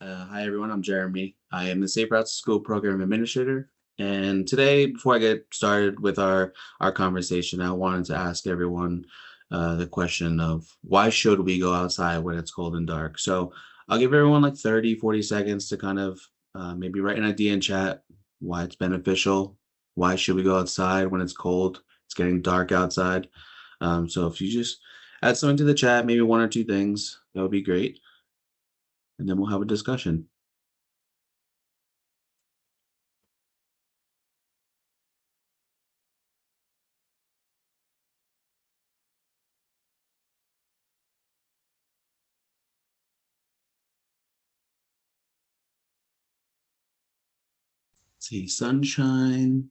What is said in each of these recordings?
Hi everyone, I'm Jeremy. I am the Safe Routes to School Program Administrator. And today, before I get started with our conversation, I wanted to ask everyone the question of why should we go outside when it's cold and dark? So I'll give everyone like 30, 40 seconds to kind of maybe write an idea in chat, why it's beneficial, why should we go outside when it's cold, it's getting dark outside. So if you just add something to the chat, maybe one or two things, that would be great. And then we'll have a discussion. See, sunshine,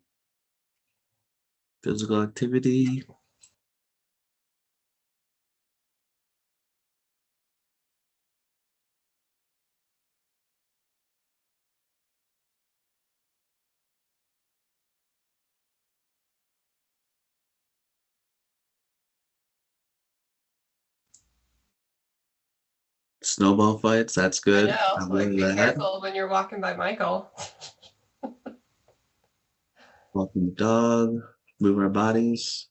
physical activity. Snowball fights, that's I good. know. I Like, love be that. careful when you're walking by Michael. Walking the dog, moving our bodies.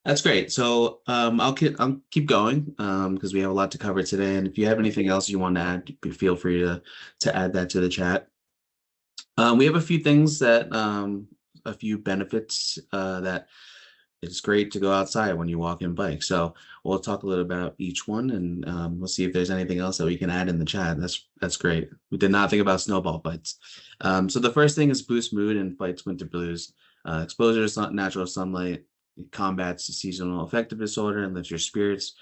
That's great. So I'll keep going because we have a lot to cover today. And if you have anything else you want to add, feel free to add that to the chat. We have a few things that a few benefits that it's great to go outside when you walk and bike. So we'll talk a little about each one, and we'll see if there's anything else that we can add in the chat. That's great. We did not think about snowball fights. So the first thing is boost mood and fights winter blues. Exposure to natural sunlight combats the seasonal affective disorder and lifts your spirits.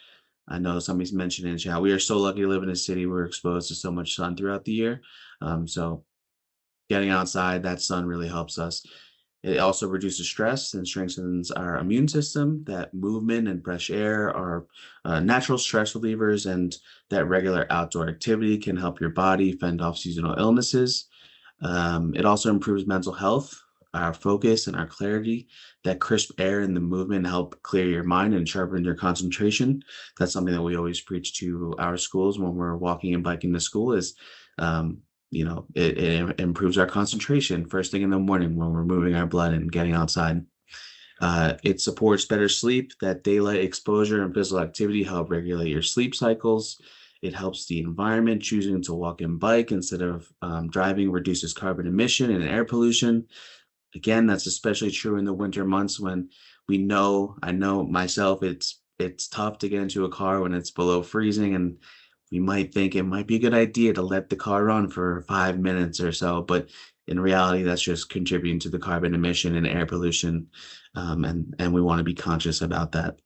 I know somebody's mentioned in chat. We are so lucky to live in a city. We're exposed to so much sun throughout the year. So getting outside, that sun really helps us. It also reduces stress and strengthens our immune system. That movement and fresh air are natural stress relievers, and that regular outdoor activity can help your body fend off seasonal illnesses. It also improves mental health, our focus, and our clarity. That crisp air and the movement help clear your mind and sharpen your concentration. That's something that we always preach to our schools when we're walking and biking to school is um, it improves our concentration first thing in the morning when we're moving our blood and getting outside. It supports better sleep. That daylight exposure and physical activity help regulate your sleep cycles. It helps the environment. Choosing to walk and bike instead of driving reduces carbon emission and air pollution. Again, that's especially true in the winter months when I know myself, it's tough to get into a car when it's below freezing, and we might think it might be a good idea to let the car run for 5 minutes or so, but in reality, that's just contributing to the carbon emission and air pollution, and we want to be conscious about that.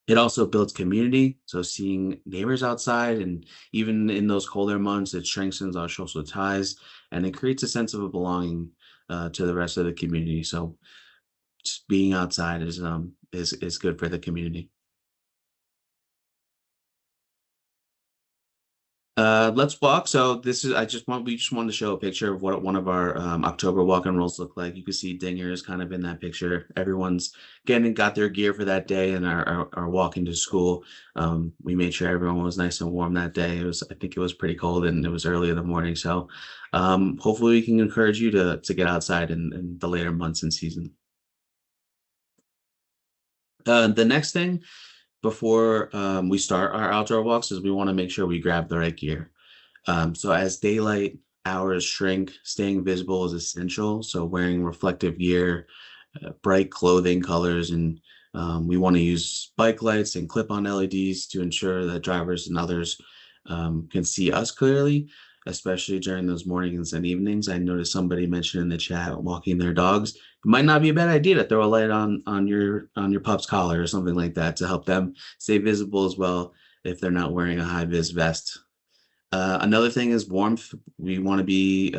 It also builds community, so seeing neighbors outside, and even in those colder months, it strengthens our social ties, and it creates a sense of a belonging to the rest of the community. So, just being outside is good for the community. Let's walk. So this is we just wanted to show a picture of what one of our October walk and rolls look like. You can see Dingers kind of in that picture. Everyone's getting got their gear for that day and are walking to school. We made sure everyone was nice and warm that day. I think it was pretty cold and it was early in the morning. So hopefully we can encourage you to get outside in the later months and season. The next thing before we start our outdoor walks is we want to make sure we grab the right gear. So as daylight hours shrink, staying visible is essential. So wearing reflective gear, bright clothing colors, and we want to use bike lights and clip-on LEDs to ensure that drivers and others can see us clearly, especially during those mornings and evenings. I noticed somebody mentioned in the chat walking their dogs. It might not be a bad idea to throw a light on your pup's collar or something like that to help them stay visible as well if they're not wearing a high vis vest. Another thing is warmth. We want to be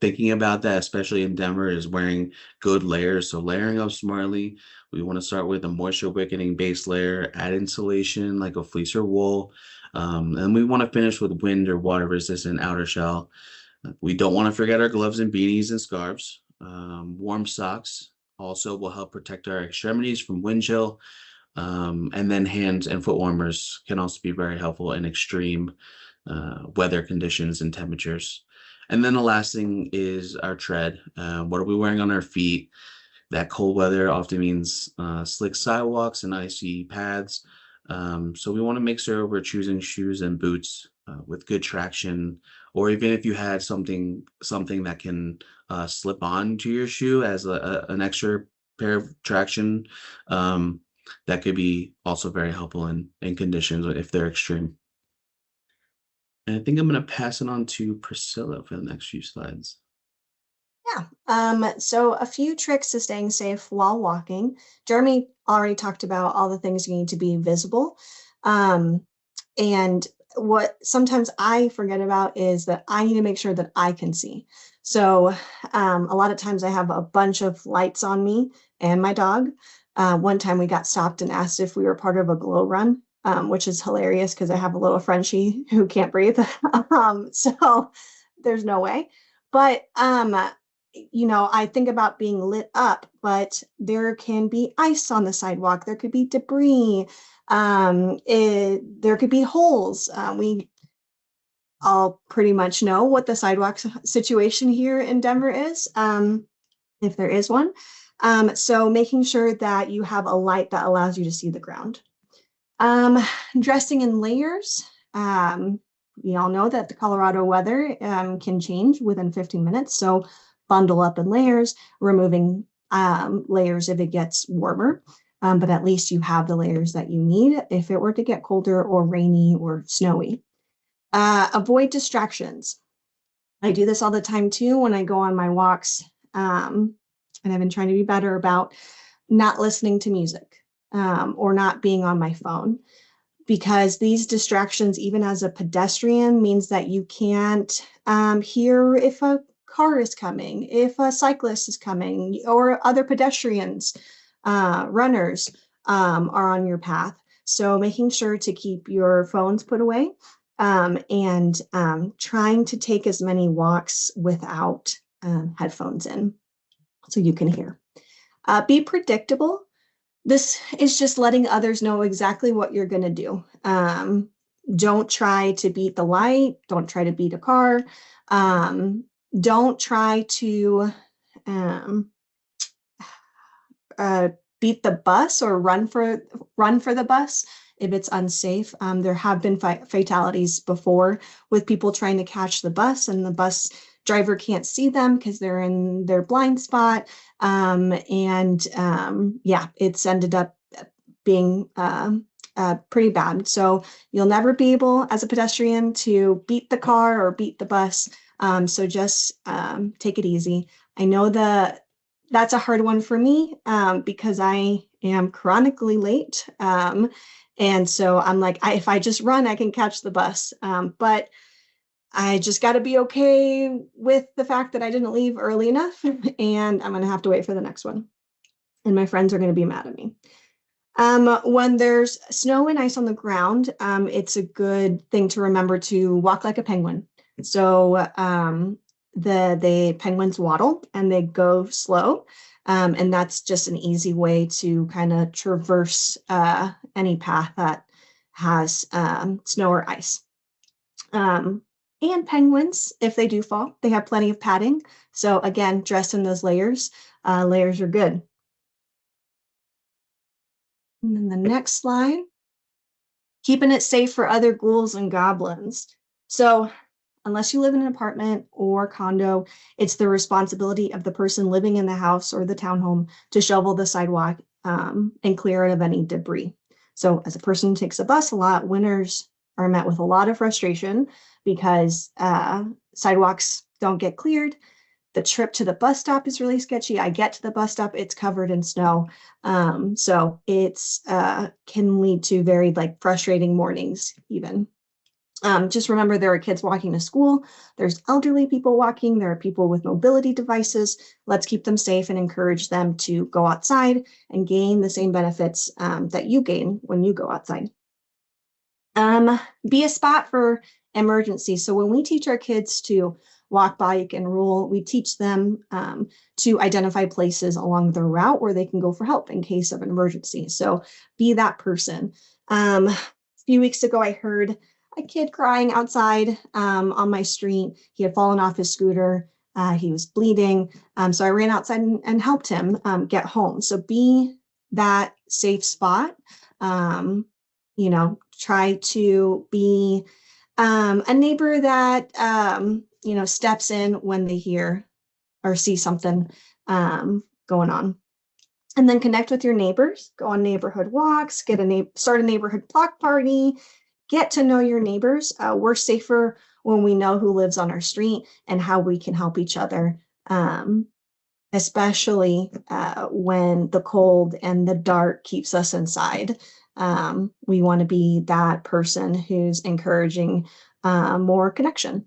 thinking about that, especially in Denver, is wearing good layers. So layering up smartly. We want to start with a moisture wickening base layer, add insulation like a fleece or wool. And we want to finish with wind or water resistant outer shell. We don't want to forget our gloves and beanies and scarves. Warm socks also will help protect our extremities from wind chill. And then hand and foot warmers can also be very helpful in extreme weather conditions and temperatures. And then the last thing is our tread. What are we wearing on our feet? That cold weather often means slick sidewalks and icy paths. So we want to make sure we're choosing shoes and boots with good traction, or even if you had something that can slip on to your shoe as an extra pair of traction, um, that could be also very helpful in conditions if they're extreme. And I think I'm going to pass it on to Priscilla for the next few slides. Yeah. So a few tricks to staying safe while walking. Jeremy already talked about all the things you need to be visible. And what sometimes I forget about is that I need to make sure that I can see. So a lot of times I have a bunch of lights on me and my dog. One time we got stopped and asked if we were part of a glow run, which is hilarious because I have a little Frenchie who can't breathe. So there's no way. But I think about being lit up, but there can be ice on the sidewalk. There could be debris. There could be holes. We all pretty much know what the sidewalk situation here in Denver is, if there is one. So making sure that you have a light that allows you to see the ground. Dressing in layers. We all know that the Colorado weather can change within 15 minutes. So bundle up in layers, removing layers if it gets warmer. But at least you have the layers that you need if it were to get colder or rainy or snowy. Avoid distractions. I do this all the time too when I go on my walks. And I've been trying to be better about not listening to music or not being on my phone, because these distractions, even as a pedestrian, means that you can't hear if a car is coming, if a cyclist is coming, or other pedestrians, runners are on your path. So making sure to keep your phones put away and trying to take as many walks without headphones in so you can hear. Be predictable. This is just letting others know exactly what you're going to do. Don't try to beat the light. Don't try to beat a car. Don't try to beat the bus or run for the bus if it's unsafe. There have been fatalities before with people trying to catch the bus and the bus driver can't see them because they're in their blind spot. It's ended up being pretty bad. So you'll never be able as a pedestrian to beat the car or beat the bus. So just take it easy. I know that's a hard one for me because I am chronically late. And so I'm like, if I just run, I can catch the bus. But I just got to be okay with the fact that I didn't leave early enough and I'm going to have to wait for the next one. And my friends are going to be mad at me. When there's snow and ice on the ground, it's a good thing to remember to walk like a penguin. So the penguins waddle and they go slow. And that's just an easy way to kind of traverse any path that has snow or ice. And penguins, if they do fall, they have plenty of padding. So again, dress in those layers. Layers are good. And then the next slide, keeping it safe for other ghouls and goblins. So unless you live in an apartment or condo, it's the responsibility of the person living in the house or the townhome to shovel the sidewalk and clear it of any debris. So as a person who takes a bus a lot, winters are met with a lot of frustration because sidewalks don't get cleared. The trip to the bus stop is really sketchy. I get to the bus stop, it's covered in snow. So it's can lead to very frustrating mornings even. Just remember there are kids walking to school. There's elderly people walking. There are people with mobility devices. Let's keep them safe and encourage them to go outside and gain the same benefits that you gain when you go outside. Be a spot for emergencies. So when we teach our kids to walk, bike, and roll. We teach them to identify places along their route where they can go for help in case of an emergency. So be that person. A few weeks ago, I heard a kid crying outside on my street. He had fallen off his scooter. He was bleeding. So I ran outside and helped him get home. So be that safe spot. Try to be a neighbor that, steps in when they hear or see something going on. And then connect with your neighbors, go on neighborhood walks, start a neighborhood block party, get to know your neighbors. We're safer when we know who lives on our street and how we can help each other, especially when the cold and the dark keeps us inside. We want to be that person who's encouraging more connection.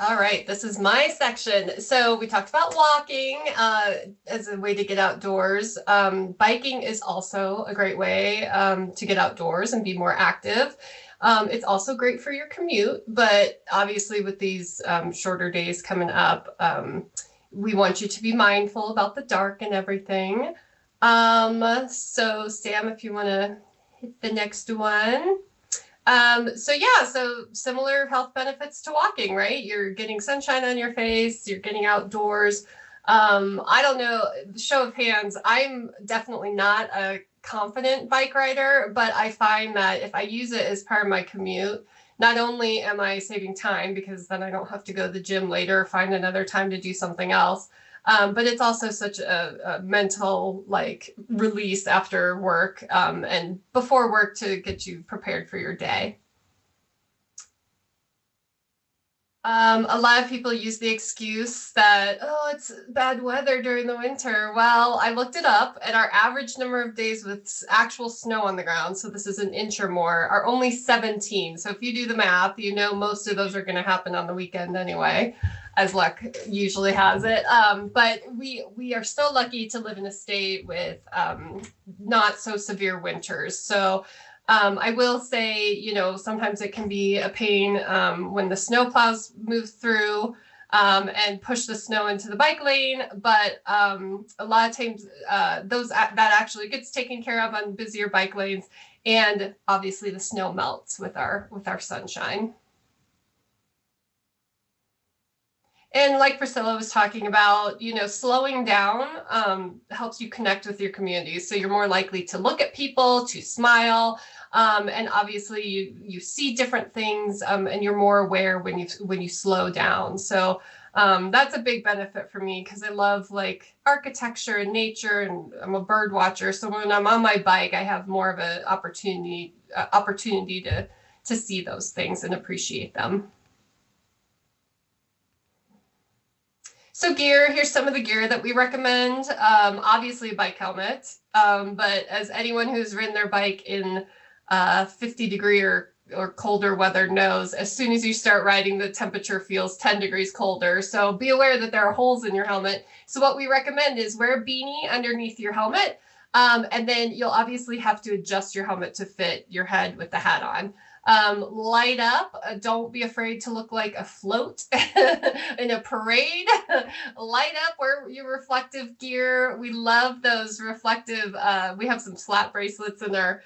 All right, this is my section. So we talked about walking as a way to get outdoors. Biking is also a great way to get outdoors and be more active. It's also great for your commute, but obviously with these shorter days coming up, we want you to be mindful about the dark and everything. So Sam, if you want to hit the next one. So similar health benefits to walking, right? You're getting sunshine on your face, you're getting outdoors. I don't know, show of hands, I'm definitely not a confident bike rider, but I find that if I use it as part of my commute, not only am I saving time because then I don't have to go to the gym later or find another time to do something else, but it's also such a mental release after work and before work to get you prepared for your day. A lot of people use the excuse that, oh, it's bad weather during the winter. Well, I looked it up and our average number of days with actual snow on the ground, so this is an inch or more, are only 17. So if you do the math, most of those are going to happen on the weekend anyway, as luck usually has it. But we are so lucky to live in a state with not so severe winters. So I will say, sometimes it can be a pain when the snow plows move through and push the snow into the bike lane. But a lot of times that actually gets taken care of on busier bike lanes. And obviously the snow melts with our sunshine. And like Priscilla was talking about, slowing down helps you connect with your community. So you're more likely to look at people, to smile, and obviously you see different things, and you're more aware when you slow down. So that's a big benefit for me because I love architecture and nature, and I'm a bird watcher. So when I'm on my bike, I have more of an opportunity to see those things and appreciate them. So gear, here's some of the gear that we recommend. Obviously a bike helmet, but as anyone who's ridden their bike in 50-degree or colder weather knows, as soon as you start riding, the temperature feels 10 degrees colder. So be aware that there are holes in your helmet. So what we recommend is wear a beanie underneath your helmet, and then you'll obviously have to adjust your helmet to fit your head with the hat on. Light up. Don't be afraid to look like a float in a parade. Light up, wear your reflective gear. We love those reflective. We have some slap bracelets in our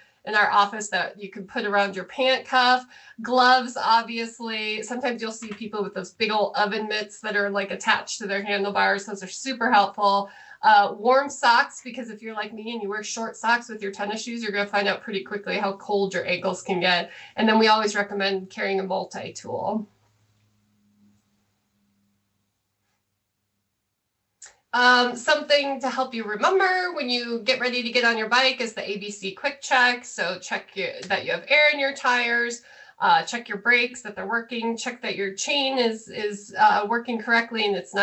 office that you can put around your pant cuff. Gloves, obviously. Sometimes you'll see people with those big old oven mitts that are attached to their handlebars. Those are super helpful. Warm socks, because if you're like me and you wear short socks with your tennis shoes, you're going to find out pretty quickly how cold your ankles can get. And then we always recommend carrying a multi-tool. Something to help you remember when you get ready to get on your bike is the ABC quick check. So check that you have air in your tires. Check your brakes, that they're working. Check that your chain is working correctly and it's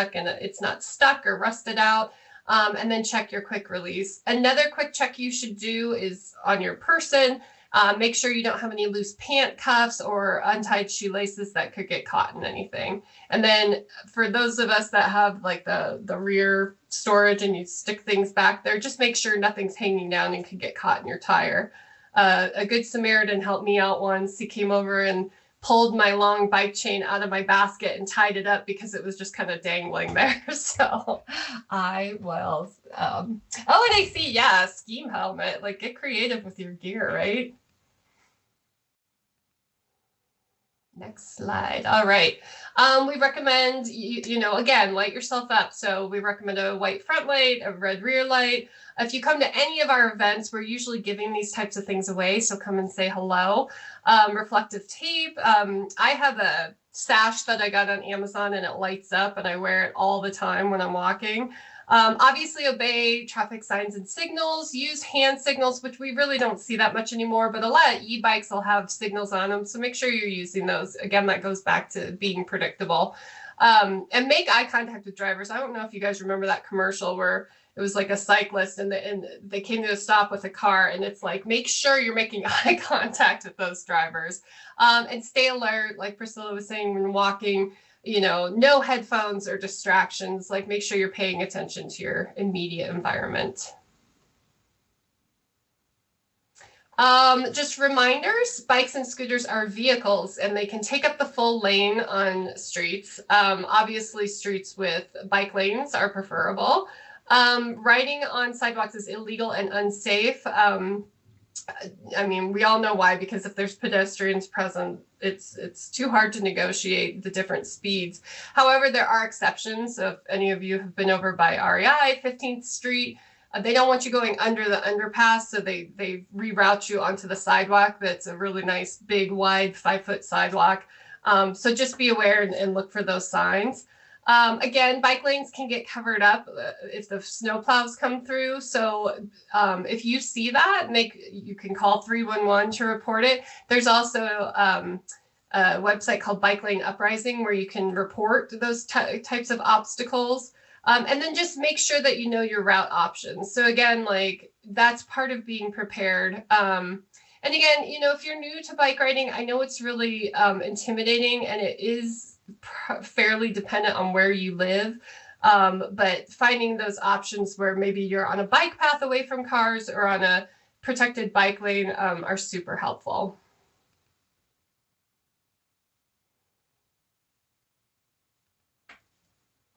not stuck or rusted out. And then check your quick release. Another quick check you should do is on your person. Make sure you don't have any loose pant cuffs or untied shoelaces that could get caught in anything. And then for those of us that have the rear storage and you stick things back there, just make sure nothing's hanging down and could get caught in your tire. A Good Samaritan helped me out once. He came over and pulled my long bike chain out of my basket and tied it up because it was just kind of dangling there. So I will. Oh, and I see, yeah, scheme helmet. Like, get creative with your gear, right? Next slide. All right. We recommend, you know, again, light yourself up. So we recommend a white front light, a red rear light. If you come to any of our events, we're usually giving these types of things away. So come and say hello. Reflective tape. I have a sash that I got on Amazon and it lights up and I wear it all the time when I'm walking. Obviously obey traffic signs and signals, use hand signals, which we really don't see that much anymore, but a lot of e-bikes will have signals on them. So make sure you're using those. Again, that goes back to being predictable. And make eye contact with drivers. I don't know if you guys remember that commercial where it was like a cyclist and they came to a stop with a car, and it's like, make sure you're making eye contact with those drivers, and stay alert. Like Priscilla was saying, when walking, you know, no headphones or distractions. Like, make sure you're paying attention to your immediate environment. Just reminders, bikes and scooters are vehicles and they can take up the full lane on streets. Obviously streets with bike lanes are preferable. Riding on sidewalks is illegal and unsafe. I mean, we all know why, because if there's pedestrians present, it's too hard to negotiate the different speeds. However, there are exceptions. So if any of you have been over by REI, 15th Street, they don't want you going under the underpass, so they reroute you onto the sidewalk. That's a really nice, big, wide 5-foot sidewalk. So just be aware and look for those signs. Again, bike lanes can get covered up if the snowplows come through. So if you see that, you can call 311 to report it. There's also a website called Bike Lane Uprising where you can report those types of obstacles. And then just make sure that you know your route options. So again, like, that's part of being prepared. And again, you know, if you're new to bike riding, I know it's really intimidating, and it is fairly dependent on where you live. But finding those options where maybe you're on a bike path away from cars or on a protected bike lane are super helpful.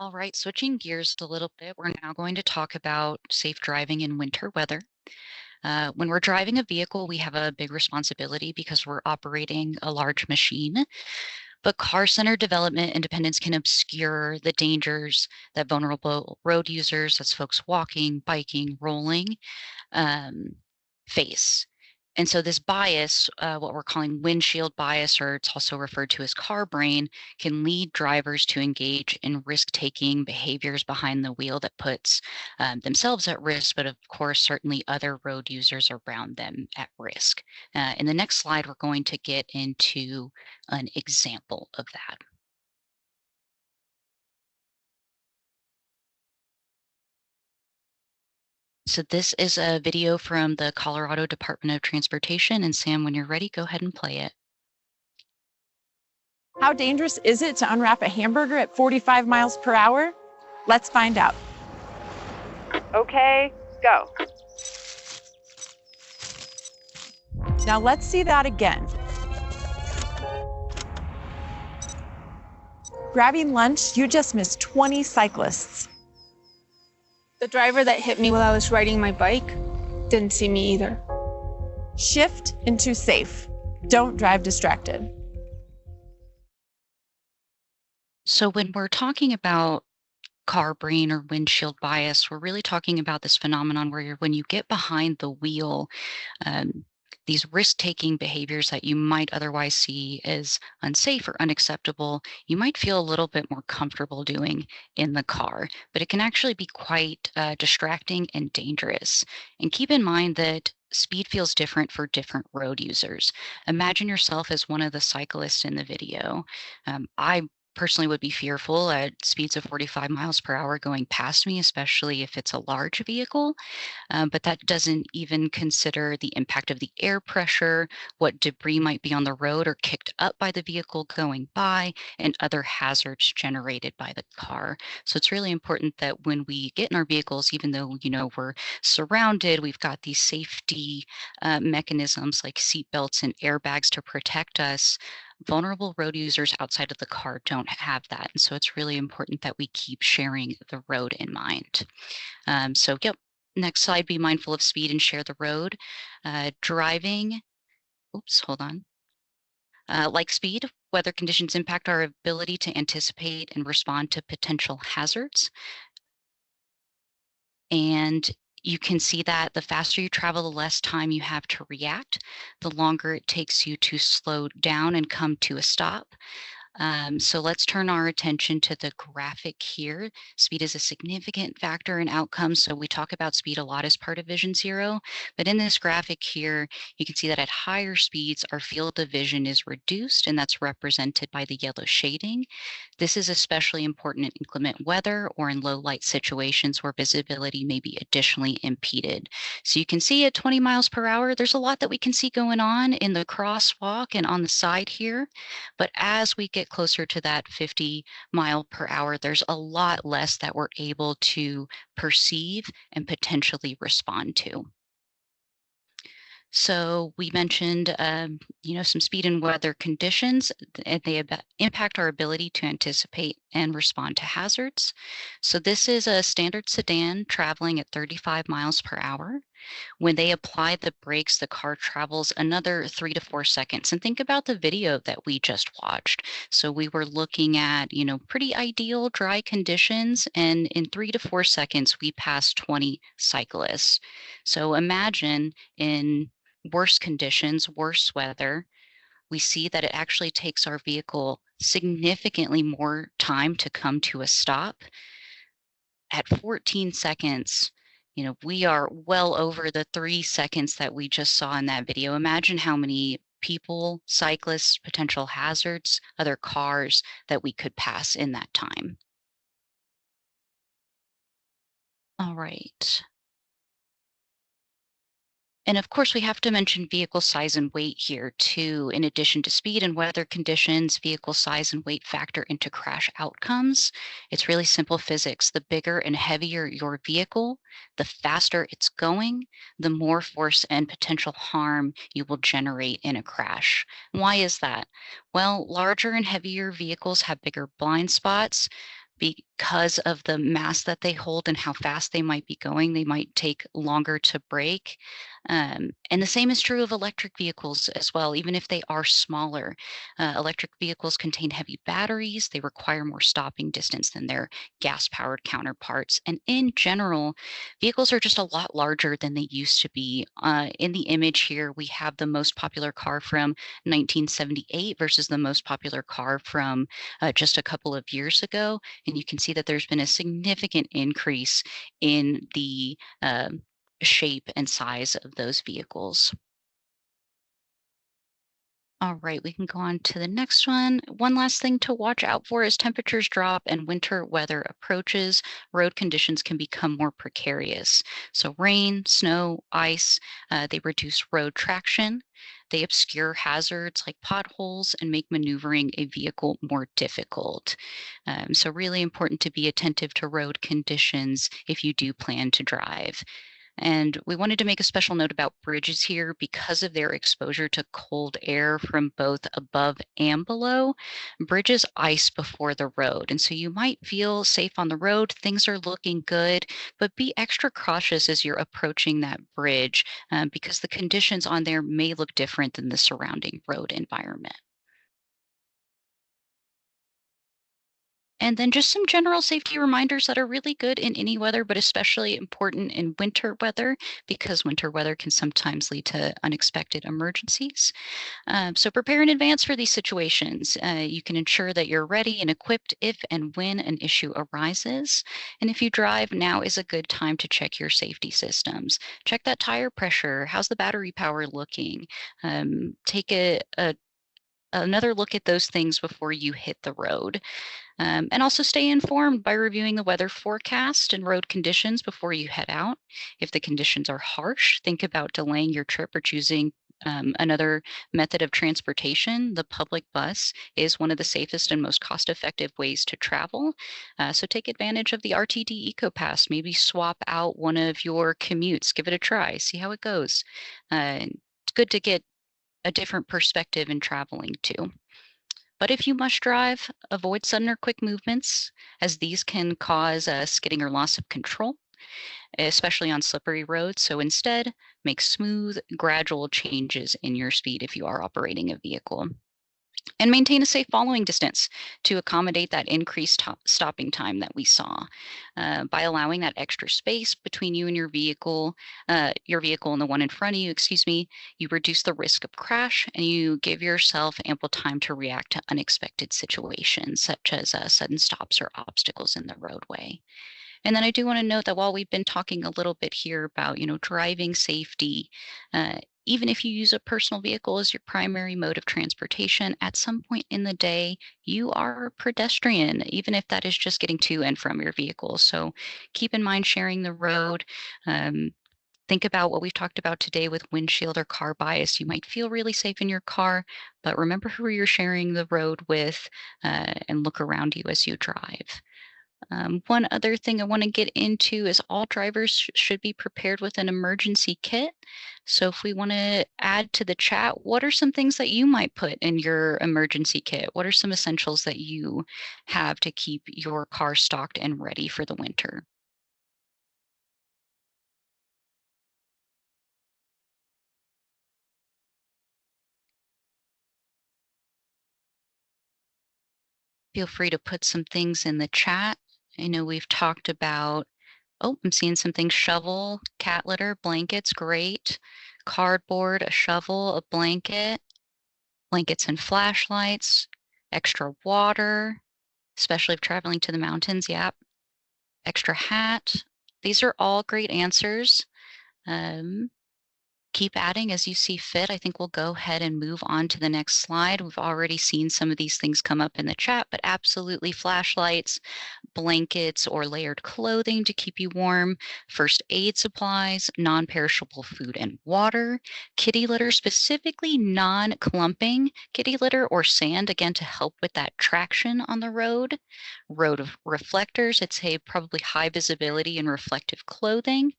All right, switching gears a little bit, we're now going to talk about safe driving in winter weather. When we're driving a vehicle, we have a big responsibility because we're operating a large machine. But car-centered development and dependence can obscure the dangers that vulnerable road users, that's folks walking, biking, rolling, face. And so this bias, what we're calling windshield bias, or it's also referred to as car brain, can lead drivers to engage in risk-taking behaviors behind the wheel that puts themselves at risk, but of course, certainly other road users around them at risk. In the next slide, we're going to get into an example of that. So this is a video from the Colorado Department of Transportation. And Sam, when you're ready, go ahead and play it. How dangerous is it to unwrap a hamburger at 45 miles per hour? Let's find out. Okay, go. Now let's see that again. Grabbing lunch, you just missed 20 cyclists. The driver that hit me while I was riding my bike didn't see me either. Shift into safe. Don't drive distracted. So when we're talking about car brain or windshield bias, we're really talking about this phenomenon where when you get behind the wheel, these risk-taking behaviors that you might otherwise see as unsafe or unacceptable, you might feel a little bit more comfortable doing in the car, but it can actually be quite distracting and dangerous. And keep in mind that speed feels different for different road users. Imagine yourself as one of the cyclists in the video. I personally would be fearful at speeds of 45 miles per hour going past me, especially if it's a large vehicle. But that doesn't even consider the impact of the air pressure, what debris might be on the road or kicked up by the vehicle going by, and other hazards generated by the car. So it's really important that when we get in our vehicles, even though, we're surrounded, we've got these safety mechanisms like seat belts and airbags to protect us. Vulnerable road users outside of the car don't have that. And so it's really important that we keep sharing the road in mind. Yep. Next slide, be mindful of speed and share the road. Driving, oops, hold on. Like speed, weather conditions impact our ability to anticipate and respond to potential hazards. And you can see that the faster you travel, the less time you have to react, the longer it takes you to slow down and come to a stop. So let's turn our attention to the graphic here. Speed is a significant factor in outcomes. So we talk about speed a lot as part of Vision Zero, but in this graphic here, you can see that at higher speeds, our field of vision is reduced, and that's represented by the yellow shading. This is especially important in inclement weather or in low light situations where visibility may be additionally impeded. So you can see at 20 miles per hour, there's a lot that we can see going on in the crosswalk and on the side here. But as we get closer to that 50 mile per hour, there's a lot less that we're able to perceive and potentially respond to. So we mentioned, some speed and weather conditions, and they impact our ability to anticipate and respond to hazards. So this is a standard sedan traveling at 35 miles per hour. When they apply the brakes, the car travels another 3 to 4 seconds. And think about the video that we just watched. So we were looking at, pretty ideal dry conditions. And in 3 to 4 seconds, we passed 20 cyclists. So imagine in worse conditions, worse weather, we see that it actually takes our vehicle significantly more time to come to a stop. At 14 seconds, we are well over the 3 seconds that we just saw in that video. Imagine how many people, cyclists, potential hazards, other cars that we could pass in that time. All right. And of course, we have to mention vehicle size and weight here too. In addition to speed and weather conditions, vehicle size and weight factor into crash outcomes. It's really simple physics. The bigger and heavier your vehicle, the faster it's going, the more force and potential harm you will generate in a crash. Why is that? Well, larger and heavier vehicles have bigger blind spots. Because of the mass that they hold and how fast they might be going, they might take longer to brake. And the same is true of electric vehicles as well, even if they are smaller. Electric vehicles contain heavy batteries. They require more stopping distance than their gas-powered counterparts. And in general, vehicles are just a lot larger than they used to be. In the image here, we have the most popular car from 1978 versus the most popular car from just a couple of years ago. And you can see that there's been a significant increase in the shape and size of those vehicles. All right, we can go on to the next one. One last thing to watch out for as temperatures drop and winter weather approaches, road conditions can become more precarious. So rain, snow, ice, they reduce road traction. They obscure hazards like potholes and make maneuvering a vehicle more difficult. So really important to be attentive to road conditions if you do plan to drive. And we wanted to make a special note about bridges here because of their exposure to cold air from both above and below. Bridges ice before the road. And so you might feel safe on the road, things are looking good, but be extra cautious as you're approaching that bridge because the conditions on there may look different than the surrounding road environment. And then just some general safety reminders that are really good in any weather, but especially important in winter weather, because winter weather can sometimes lead to unexpected emergencies. So prepare in advance for these situations. You can ensure that you're ready and equipped if and when an issue arises. And if you drive, now is a good time to check your safety systems. Check that tire pressure. How's the battery power looking? Take a another look at those things before you hit the road. And also stay informed by reviewing the weather forecast and road conditions before you head out. If the conditions are harsh, think about delaying your trip or choosing another method of transportation. The public bus is one of the safest and most cost-effective ways to travel. So take advantage of the RTD EcoPass. Maybe swap out one of your commutes. Give it a try. See how it goes. It's good to get a different perspective in traveling too. But if you must drive, avoid sudden or quick movements, as these can cause skidding or loss of control, especially on slippery roads. So instead, make smooth, gradual changes in your speed if you are operating a vehicle. And maintain a safe following distance to accommodate that increased stopping time that we saw. By allowing that extra space between you and your vehicle and the one in front of you, you reduce the risk of crash and you give yourself ample time to react to unexpected situations such as sudden stops or obstacles in the roadway. And then I do want to note that while we've been talking a little bit here about, driving safety, even if you use a personal vehicle as your primary mode of transportation, at some point in the day, you are a pedestrian, even if that is just getting to and from your vehicle. So keep in mind sharing the road. Think about what we've talked about today with windshield or car bias. You might feel really safe in your car, but remember who you're sharing the road with and look around you as you drive. One other thing I want to get into is all drivers should be prepared with an emergency kit. So if we want to add to the chat, what are some things that you might put in your emergency kit? What are some essentials that you have to keep your car stocked and ready for the winter? Feel free to put some things in the chat. I know we've talked about, I'm seeing some things: shovel, cat litter, blankets, great. Cardboard, a shovel, a blanket, blankets and flashlights, extra water, especially if traveling to the mountains, yep. Extra hat. These are all great answers. Keep adding as you see fit. I think we'll go ahead and move on to the next slide. We've already seen some of these things come up in the chat, but absolutely flashlights, blankets or layered clothing to keep you warm, first aid supplies, non-perishable food and water, kitty litter, specifically non-clumping kitty litter or sand, again, to help with that traction on the road. Road of reflectors, it's probably high visibility and reflective clothing.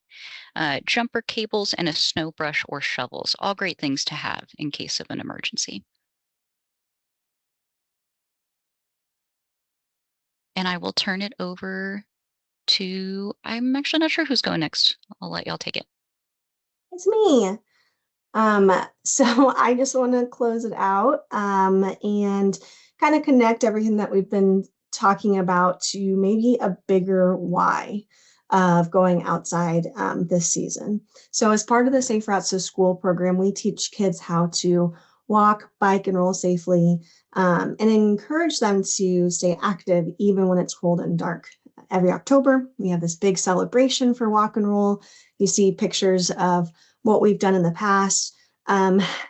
Jumper cables, and a snow brush or shovels, all great things to have in case of an emergency. And I will turn it over to, I'm actually not sure who's going next. I'll let y'all take it. It's me. So I just want to close it out and kind of connect everything that we've been talking about to maybe a bigger why of going outside this season. So as part of the Safe Routes to School program, we teach kids how to walk, bike, and roll safely and encourage them to stay active even when it's cold and dark. Every October, we have this big celebration for walk and roll. You see pictures of what we've done in the past.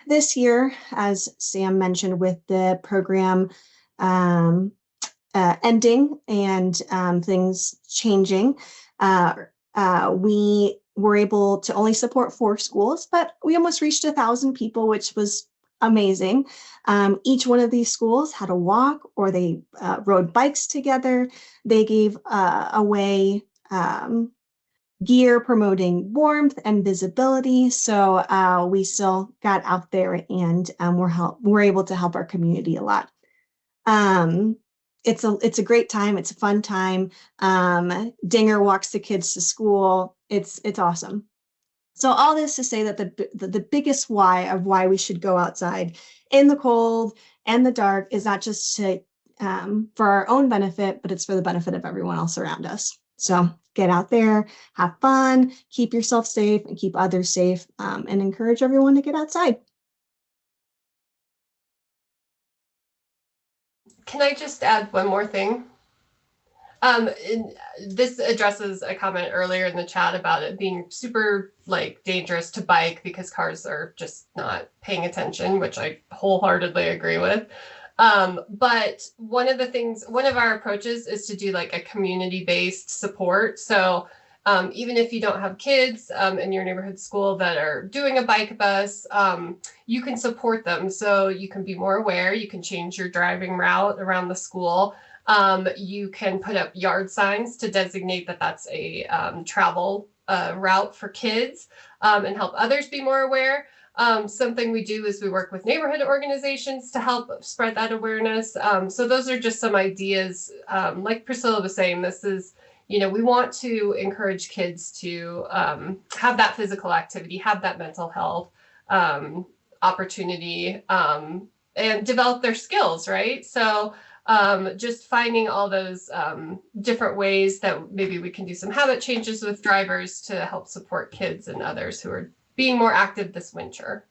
This year, as Sam mentioned, with the program ending and things changing, we were able to only support 4 schools, but we almost reached 1,000 people, which was amazing. Each one of these schools had a walk or they rode bikes together. They gave away gear promoting warmth and visibility. So we still got out there and we're able to help our community a lot. It's a great time. It's a fun time. Dinger walks the kids to school. It's awesome. So all this to say that the biggest why of why we should go outside in the cold and the dark is not just to for our own benefit, but it's for the benefit of everyone else around us. So get out there, have fun, keep yourself safe, and keep others safe, and encourage everyone to get outside. Can I just add one more thing? This addresses a comment earlier in the chat about it being super like dangerous to bike because cars are just not paying attention, which I wholeheartedly agree with. But one of our approaches is to do like a community-based support. So even if you don't have kids in your neighborhood school that are doing a bike bus, you can support them. So you can be more aware, you can change your driving route around the school. You can put up yard signs to designate that that's a travel route for kids and help others be more aware. Something we do is we work with neighborhood organizations to help spread that awareness. So those are just some ideas. Like Priscilla was saying, this is, we want to encourage kids to have that physical activity, have that mental health opportunity, and develop their skills, right? So just finding all those different ways that maybe we can do some habit changes with drivers to help support kids and others who are being more active this winter.